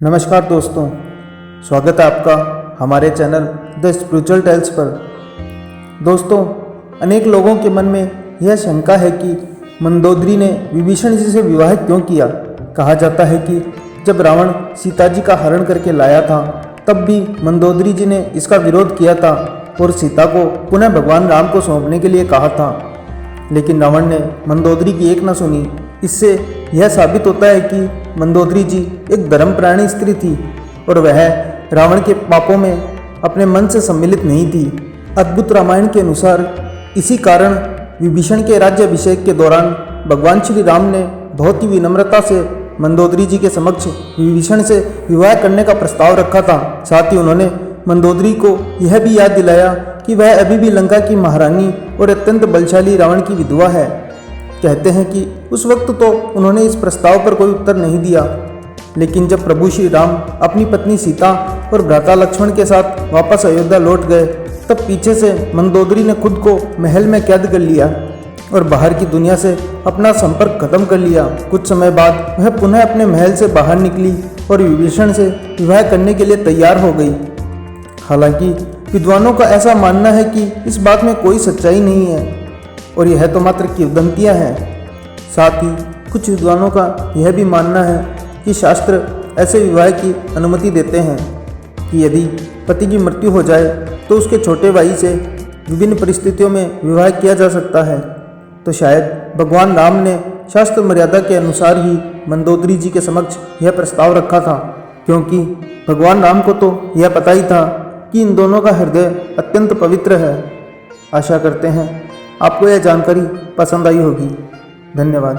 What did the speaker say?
नमस्कार दोस्तों, स्वागत है आपका हमारे चैनल द स्पिरिचुअल टेल्स पर। दोस्तों, अनेक लोगों के मन में यह शंका है कि मंदोदरी ने विभीषण जी से विवाह क्यों किया। कहा जाता है कि जब रावण सीता जी का हरण करके लाया था तब भी मंदोदरी जी ने इसका विरोध किया था और सीता को पुनः भगवान राम को सौंपने के लिए कहा था, लेकिन रावण ने मंदोदरी की एक न सुनी। इससे यह साबित होता है कि मंदोदरी जी एक धर्मप्राणी स्त्री थी और वह रावण के पापों में अपने मन से सम्मिलित नहीं थी। अद्भुत रामायण के अनुसार इसी कारण विभीषण के राज्याभिषेक के दौरान भगवान श्री राम ने बहुत ही विनम्रता से मंदोदरी जी के समक्ष विभीषण से विवाह करने का प्रस्ताव रखा था। साथ ही उन्होंने मंदोदरी को यह भी याद दिलाया कि वह अभी भी लंका की महारानी और अत्यंत बलशाली रावण की विधवा है। कहते हैं कि उस वक्त तो उन्होंने इस प्रस्ताव पर कोई उत्तर नहीं दिया, लेकिन जब प्रभु श्री राम अपनी पत्नी सीता और भ्राता लक्ष्मण के साथ वापस अयोध्या लौट गए तब पीछे से मंदोदरी ने खुद को महल में कैद कर लिया और बाहर की दुनिया से अपना संपर्क खत्म कर लिया। कुछ समय बाद वह पुनः अपने महल से बाहर निकली और विभीषण से विवाह करने के लिए तैयार हो गई। हालांकि विद्वानों का ऐसा मानना है कि इस बात में कोई सच्चाई नहीं है और यह तो मात्र किंवदंतियां हैं। साथ ही कुछ विद्वानों का यह भी मानना है कि शास्त्र ऐसे विवाह की अनुमति देते हैं कि यदि पति की मृत्यु हो जाए तो उसके छोटे भाई से विभिन्न परिस्थितियों में विवाह किया जा सकता है। तो शायद भगवान राम ने शास्त्र मर्यादा के अनुसार ही मंदोदरी जी के समक्ष यह प्रस्ताव रखा था, क्योंकि भगवान राम को तो यह पता ही था कि इन दोनों का हृदय अत्यंत पवित्र है। आशा करते हैं आपको यह जानकारी पसंद आई होगी। धन्यवाद।